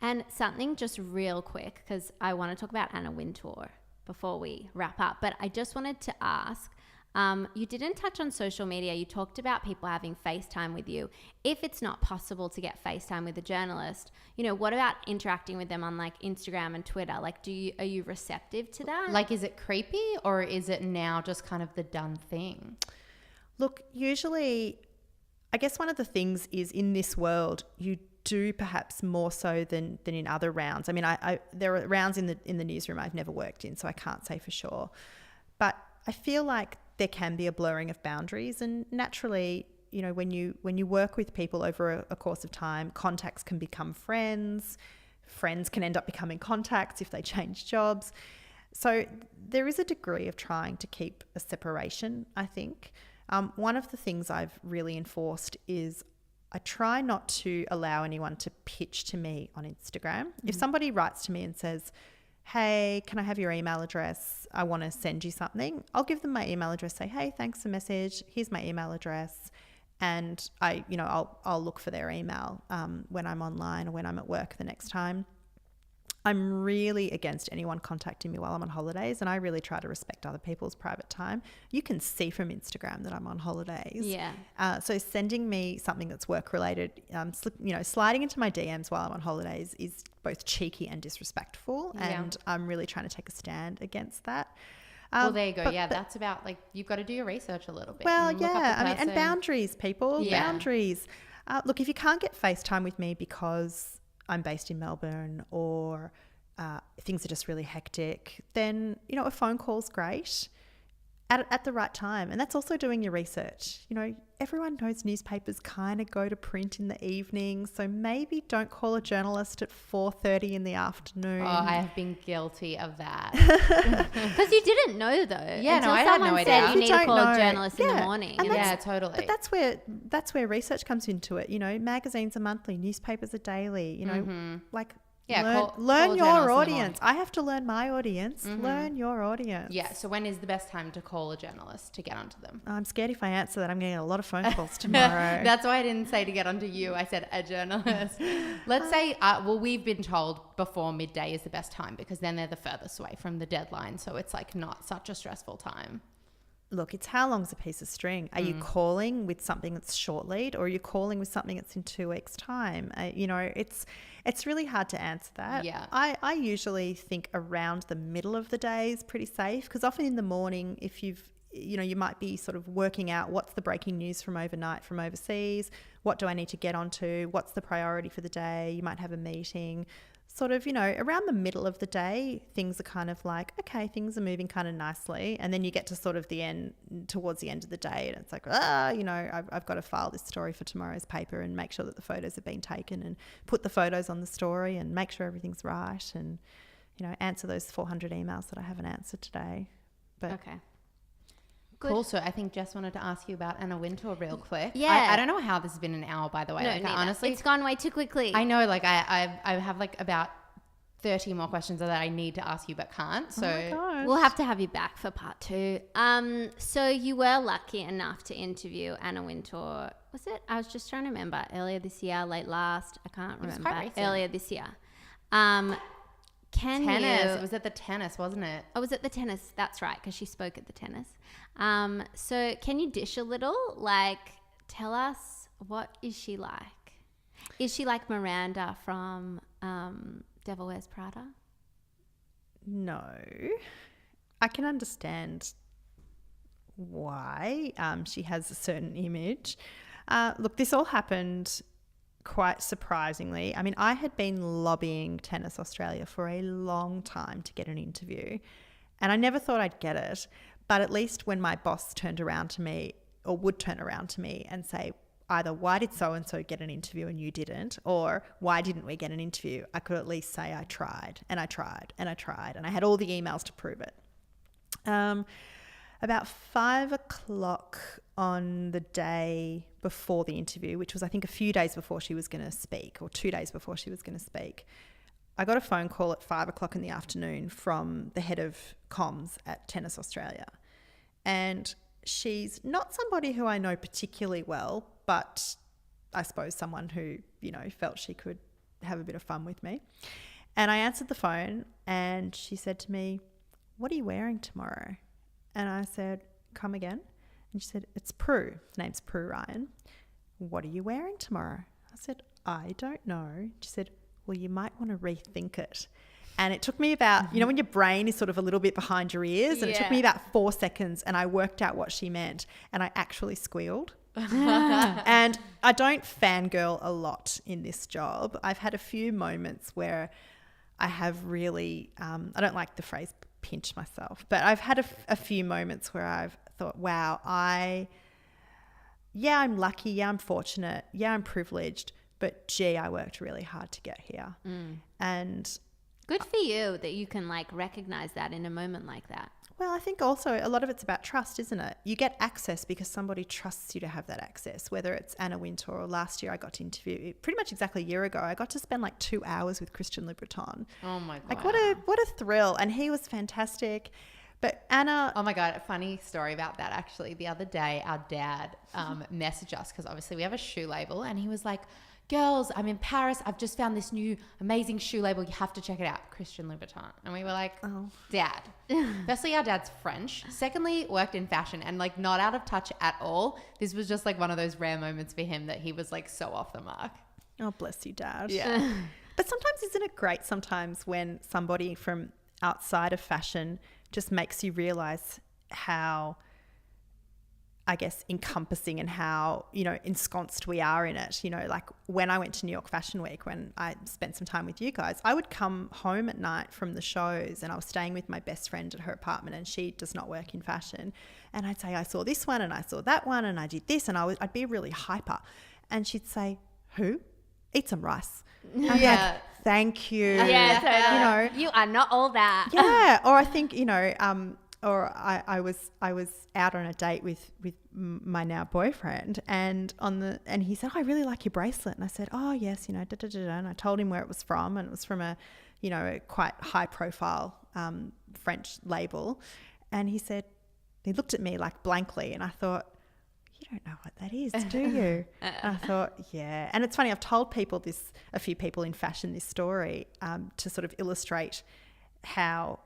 And something just real quick, because I want to talk about Anna Wintour before we wrap up, but I just wanted to ask, you didn't touch on social media. You talked about people having FaceTime with you. If it's not possible to get FaceTime with a journalist, what about interacting with them on like Instagram and Twitter? Like, are you receptive to that? Like, is it creepy, or is it now just kind of the done thing? Look, usually, I guess one of the things is in this world, you do perhaps more so than in other rounds. I mean, there are rounds in the newsroom I've never worked in, so I can't say for sure. But I feel like there can be a blurring of boundaries, and naturally, when you work with people over a course of time, contacts can become friends. Friends can end up becoming contacts if they change jobs. So there is a degree of trying to keep a separation, I think. One of the things I've really enforced is I try not to allow anyone to pitch to me on Instagram. If somebody writes to me and says, hey, can I have your email address? I want to send you something. I'll give them my email address, say, hey, thanks for the message. Here's my email address. And I'll look for their email when I'm online or when I'm at work the next time. I'm really against anyone contacting me while I'm on holidays, and I really try to respect other people's private time. You can see from Instagram that I'm on holidays. Yeah. So sending me something that's work related, sliding into my DMs while I'm on holidays is both cheeky and disrespectful, and I'm really trying to take a stand against that. Well, there you go. But that's about, like, you've got to do your research a little bit. Well, and boundaries, people. Yeah. Boundaries. Look, if you can't get FaceTime with me because I'm based in Melbourne, or things are just really hectic, then, a phone call's great at the right time. And that's also doing your research. Everyone knows newspapers kind of go to print in the evening, so maybe don't call a journalist at 4:30 in the afternoon. Oh, I have been guilty of that. Because you didn't know, though. Yeah, no, I had no idea. Said you need to call a journalist in the morning. Yeah, totally. But that's where research comes into it. Magazines are monthly, newspapers are daily. Learn your audience. I have to learn my audience. Learn your audience. Yeah. So when is the best time to call a journalist to get onto them? I'm scared if I answer that, I'm going to get a lot of phone calls tomorrow. That's why I didn't say to get onto you. I said a journalist. Let's say, we've been told before midday is the best time, because then they're the furthest away from the deadline. So it's like not such a stressful time. look, it's how long's a piece of string? Are you calling with something that's short lead, or are you calling with something that's in 2 weeks' time? You know, it's really hard to answer that. Yeah. I usually think around the middle of the day is pretty safe, because often in the morning, if you might be sort of working out what's the breaking news from overnight from overseas, what do I need to get onto, what's the priority for the day, you might have a meeting. Sort of, around the middle of the day, things are kind of like, okay, things are moving kind of nicely. And then you get to sort of towards the end of the day, and it's like, I've got to file this story for tomorrow's paper and make sure that the photos have been taken and put the photos on the story and make sure everything's right and, answer those 400 emails that I haven't answered today. But Okay. Cool. So I think Jess wanted to ask you about Anna Wintour real quick. Yeah. I don't know how this has been an hour, by the way. No, Honestly, it's gone way too quickly. I know, like I have like about 30 more questions that I need to ask you but can't. So We'll have to have you back for part 2. So you were lucky enough to interview Anna Wintour. Was it? I was just trying to remember. Earlier this year, late last. I can't remember. quite recent. Earlier this year. tennis. It was at the tennis, wasn't it? Oh, was it the tennis? That's right, because she spoke at the tennis. So can you dish a little? Like, tell us, what is she like? Is she like Miranda from Devil Wears Prada? No. I can understand why she has a certain image. Look, this all happened quite surprisingly. I mean, I had been lobbying Tennis Australia for a long time to get an interview, and I never thought I'd get it. But at least when my boss turned around to me, or would turn around to me and say, either why did so-and-so get an interview and you didn't, or why didn't we get an interview, I could at least say I tried and I tried and I tried, and I had all the emails to prove it. About 5 o'clock on the day before the interview, which was I think a few days before she was going to speak, or 2 days before she was going to speak, I got a phone call at 5 o'clock in the afternoon from the head of comms at Tennis Australia. And she's not somebody who I know particularly well, but I suppose someone who, you know, felt she could have a bit of fun with me. And I answered the phone and she said to me, "What are you wearing tomorrow?" And I said, "Come again?" And she said, "It's Prue. His name's Prue Ryan. What are you wearing tomorrow?" I said, "I don't know." She said, "Well, you might want to rethink it." And it took me about, you know, when your brain is sort of a little bit behind your ears, and it took me about 4 seconds, and I worked out what she meant, and I actually squealed. And I don't fangirl a lot in this job. I've had a few moments where I have really, I don't like the phrase pinch myself, but I've had a few moments where I've thought, wow, I'm lucky, I'm fortunate, I'm privileged, but gee, I worked really hard to get here. And good for you that you can like recognize that in a moment like that. Well, I think also a lot of it's about trust, isn't it? You get access because somebody trusts you to have that access, whether it's Anna Wintour or last year I got to interview, pretty much exactly a year ago, I got to spend like 2 hours with Christian Louboutin. Oh my God. Like what a thrill. And he was fantastic. But Anna... Oh my God, a funny story about that actually. The other day our dad messaged us because obviously we have a shoe label, and he was like, "Girls, I'm in Paris. I've just found this new amazing shoe label. You have to check it out. Christian Louboutin." And we were like, "Oh, Dad." Firstly, our dad's French. Secondly, worked in fashion and like not out of touch at all. This was just like one of those rare moments for him that he was like so off the mark. Oh, bless you, Dad. Yeah. But sometimes isn't it great sometimes when somebody from outside of fashion just makes you realize how, I guess, encompassing and how, you know, ensconced we are in it. You know, like when I went to New York Fashion Week, when I spent some time with you guys, I would come home at night from the shows and I was staying with my best friend at her apartment, and she does not work in fashion. And I'd say, "I saw this one and I saw that one and I did this," and I'd be really hyper. And she'd say, "Who? Eat some rice." Yeah. Like, "Thank you." Yeah, totally. You know, you are not all that. yeah. Or I think, you know, or I was out on a date with my now boyfriend, and he said, "Oh, I really like your bracelet." And I said, "Oh yes, you know, da da da da." And I told him where it was from, and it was from a, you know, a quite high profile French label. And he looked at me like blankly, and I thought, "You don't know what that is, do you?" And I thought, yeah. And it's funny, I've told a few people in fashion this story to sort of illustrate how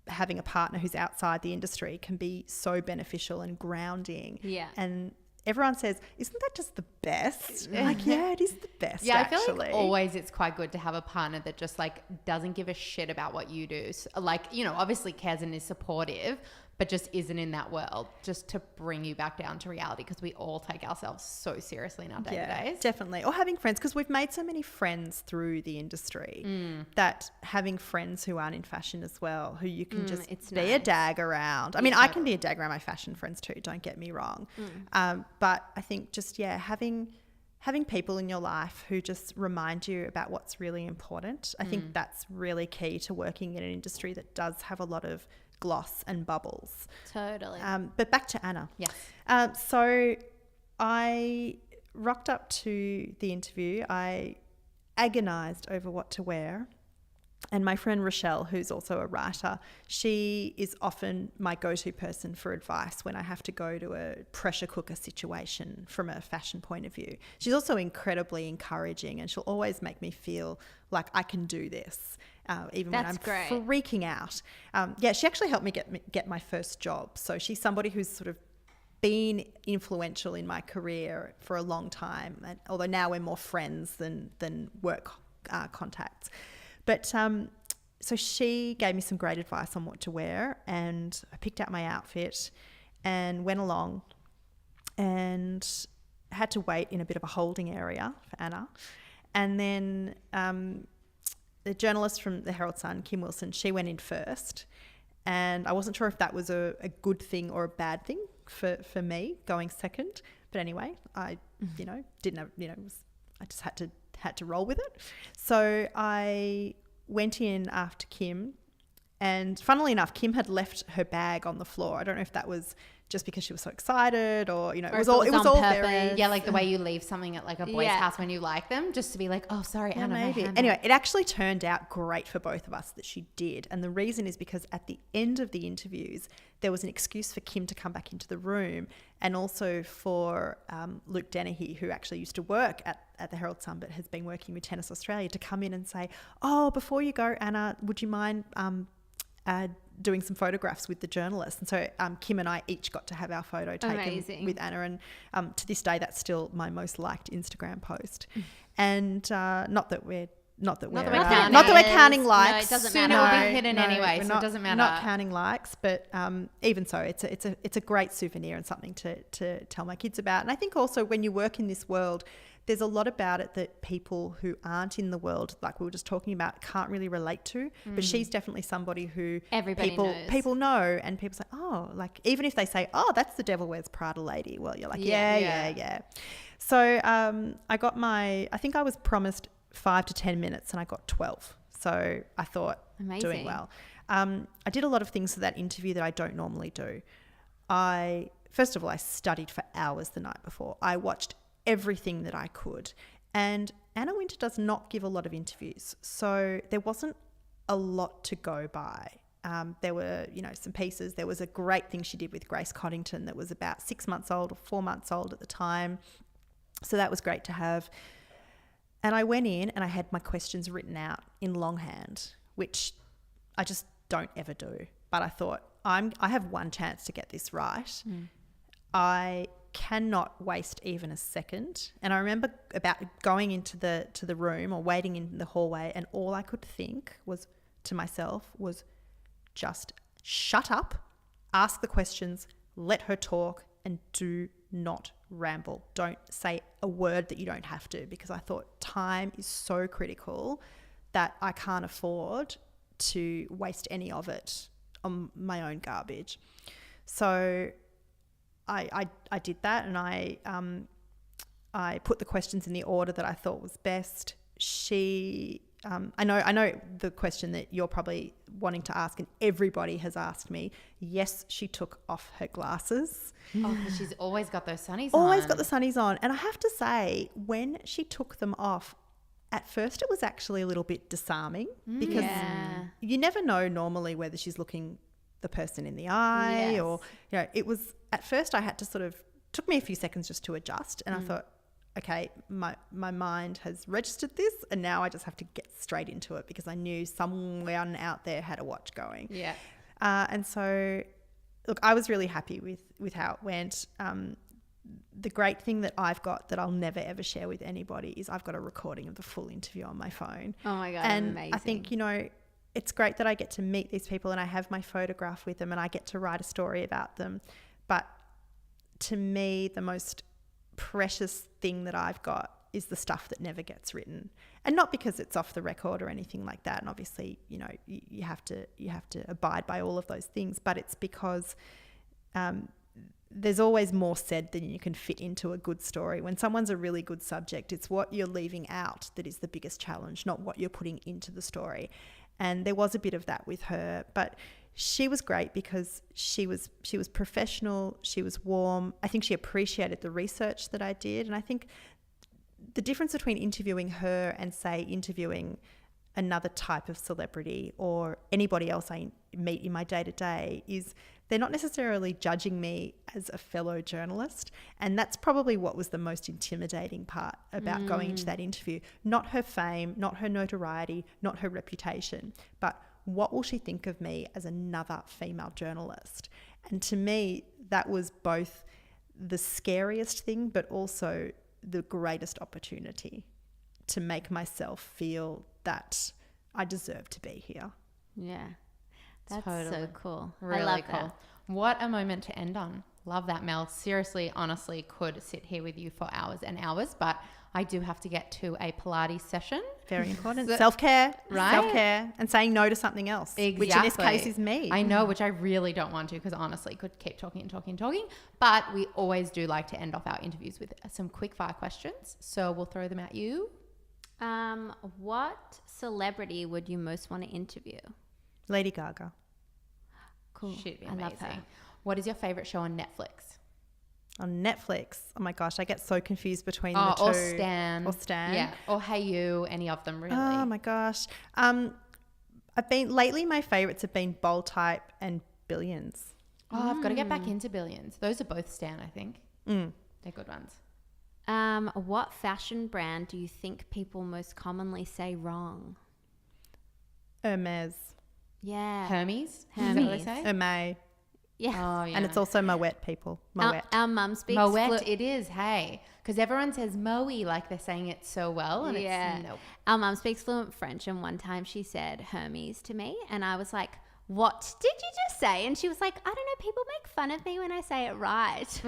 having a partner who's outside the industry can be so beneficial and grounding. Yeah. And everyone says, isn't that just the best? Like, yeah, it is the best. Yeah, actually. I feel like always it's quite good to have a partner that just like doesn't give a shit about what you do. So, like, you know, obviously cares and is supportive, but just isn't in that world, just to bring you back down to reality, because we all take ourselves so seriously in our day-to-days. Definitely. Or having friends, because we've made so many friends through the industry that having friends who aren't in fashion as well, who you can just be a dag around. I mean, I can be a dag around my fashion friends too, don't get me wrong. But I think just, having people in your life who just remind you about what's really important. I think that's really key to working in an industry that does have a lot of gloss and bubbles. Totally. But back to Anna. Yes. So I rocked up to the interview. I agonized over what to wear. And my friend Rochelle, who's also a writer, she is often my go-to person for advice when I have to go to a pressure cooker situation from a fashion point of view. She's also incredibly encouraging, and she'll always make me feel like I can do this, even when I'm freaking out. She actually helped me get my first job. So she's somebody who's sort of been influential in my career for a long time, and although now we're more friends than work contacts. But so she gave me some great advice on what to wear, and I picked out my outfit and went along and had to wait in a bit of a holding area for Anna. And then the journalist from the Herald Sun, Kim Wilson, she went in first, and I wasn't sure if that was a good thing or a bad thing for me going second. But anyway, I didn't have, I just had to roll with it. So I went in after Kim, and funnily enough, Kim had left her bag on the floor. I don't know if that was just because she was so excited, or it was all very, like the way you leave something at like a boy's house when you like them, just to be like, oh sorry, Anna, maybe. Anyway, it actually turned out great for both of us that she did, and the reason is because at the end of the interviews there was an excuse for Kim to come back into the room, and also for Luke Dennehy, who actually used to work at the Herald Sun but has been working with Tennis Australia, to come in and say, oh, before you go, Anna, would you mind doing some photographs with the journalist? And so Kim and I each got to have our photo taken with Anna, and to this day that's still my most liked Instagram post. And not that we're counting likes. No, it doesn't matter. No, it'll be hidden anyway, so it doesn't matter. Not counting likes, but even so, it's a great souvenir and something to tell my kids about. And I think also when you work in this world, there's a lot about it that people who aren't in the world, like we were just talking about, can't really relate to. But she's definitely somebody who people know, and people say, oh, like even if they say, oh, that's the Devil Wears Prada lady, well, you're like, yeah. So I think I was promised 5 to 10 minutes and I got 12. So I thought, doing well. I did a lot of things for that interview that I don't normally do. First of all, I studied for hours the night before. I watched everything that I could. And Anna Wintour does not give a lot of interviews, so there wasn't a lot to go by. There were, some pieces. There was a great thing she did with Grace Coddington that was about 6 months old or 4 months old at the time. So that was great to have. And I went in and I had my questions written out in longhand, which I just don't ever do. But I thought, I have one chance to get this right. I cannot waste even a second. And I remember about going into the room or waiting in the hallway, and all I could think to myself was just shut up, ask the questions, let her talk, and do not ramble. Don't say a word that you don't have to, because I thought time is so critical that I can't afford to waste any of it on my own garbage. So I did that, and I put the questions in the order that I thought was best. I know the question that you're probably wanting to ask, and everybody has asked me. Yes, she took off her glasses. Oh, because she's always got those sunnies on. Always got the sunnies on. And I have to say, when she took them off, at first it was actually a little bit disarming, because you never know normally whether she's looking the person in the eye or, it was, at first I had to took me a few seconds just to adjust, and I thought, okay, my mind has registered this, and now I just have to get straight into it, because I knew someone out there had a watch going. And so, look, I was really happy with how it went. The great thing that I've got that I'll never ever share with anybody is I've got a recording of the full interview on my phone. Oh my God, and amazing. I think, you know, it's great that I get to meet these people and I have my photograph with them and I get to write a story about them. But to me, the most precious thing that I've got is the stuff that never gets written. And not because it's off the record or anything like that. And obviously, you know, you have to abide by all of those things. But it's because there's always more said than you can fit into a good story. When someone's a really good subject, it's what you're leaving out that is the biggest challenge, not what you're putting into the story. And there was a bit of that with her, but she was great because she was professional, she was warm. I think she appreciated the research that I did. And I think the difference between interviewing her and, say, interviewing another type of celebrity or anybody else I meet in my day-to-day is they're not necessarily judging me as a fellow journalist. And that's probably what was the most intimidating part about going into that interview. Not her fame, not her notoriety, not her reputation, but what will she think of me as another female journalist? And to me, that was both the scariest thing, but also the greatest opportunity to make myself feel that I deserve to be here. Yeah. That's Totally. so cool. Really I love cool. that. What a moment to end on. Love that, Mel. Seriously, honestly, could sit here with you for hours and hours, but I do have to get to a Pilates session. Very important. Self-care, Right? Self-care and saying no to something else, which in this case is me. I know, which I really don't want to because honestly could keep talking. But we always do like to end off our interviews with some quickfire questions. So we'll throw them at you. What celebrity would you most want to interview? Lady Gaga. Cool. She'd be I love amazing. her. What is your favorite show on Netflix? On Netflix. Oh my gosh, I get so confused between the two. Or Stan. Yeah. Or Hey You, any of them really. Oh my gosh. Lately my favorites have been Bold Type and Billions. Oh, I've got to get back into Billions. Those are both Stan, I think. They're good ones. What fashion brand do you think people most commonly say wrong? Hermes. Yeah. Hermes? Is that what they say? Hermes. Yeah. Oh, yeah. And it's also Moet, people. Moet. Our mum speaks Moet, it is, hey. Because everyone says Moe like they're saying it so well. And it's nope. Our mum speaks fluent French, and one time she said Hermes to me, and I was like, what did you just say? And she was like, I don't know, people make fun of me when I say it right.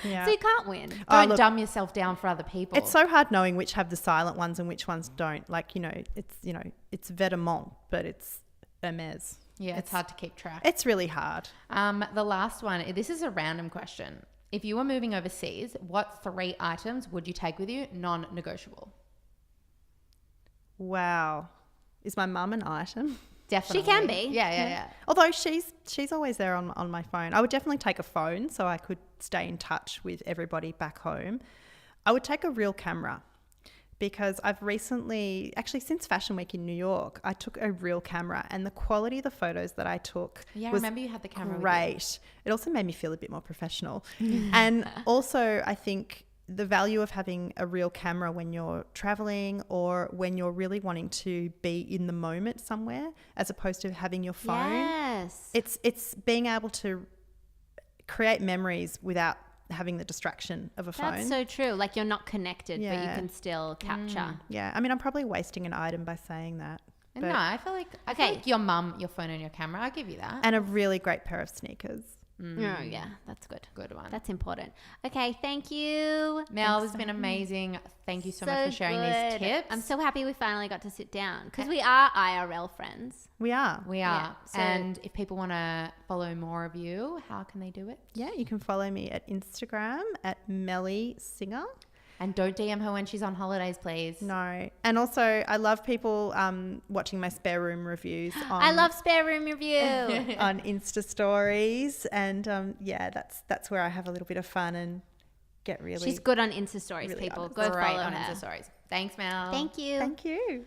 Yeah. So you can't win. Don't dumb yourself down for other people. It's so hard knowing which have the silent ones and which ones don't. Like, it's Vetements, but it's Hermes. Yeah, it's hard to keep track. It's really hard. The last one, this is a random question. If you were moving overseas, what 3 items would you take with you, non-negotiable? Wow. Is my mum an item? Definitely. She can be. Yeah. Although she's always there on my phone. I would definitely take a phone so I could stay in touch with everybody back home. I would take a real camera because I've recently, actually since Fashion Week in New York, I took a real camera and the quality of the photos that I took Yeah, I was remember you had the camera great. with It also made me feel a bit more professional. And also I think the value of having a real camera when you're traveling or when you're really wanting to be in the moment somewhere as opposed to having your phone. Yes. It's being able to create memories without having the distraction of a phone. That's so true. Like you're not connected, but you Yeah. can still capture. Yeah. I mean, I'm probably wasting an item by saying that. you. But- No, I feel like your mum, your phone and your camera, I'll give you that. And a really great pair of sneakers. Oh, yeah. That's good. Good one. That's important. Okay. Thank you. Mel, it's been amazing. Thank you so much for sharing these tips. I'm so happy we finally got to sit down because we are IRL friends. We are. We are. Yeah, so- And if people want to follow more of you, how can they do it? Yeah, you can follow me at Instagram at Melly Singer. And don't DM her when she's on holidays, please. No. And also, I love people watching my spare room reviews on, I love Spare Room Review. on Insta stories. And that's where I have a little bit of fun and get really... She's good on Insta stories, really people. honest. Go Great follow on her. Insta stories. Thanks, Mel. Thank you. Thank you.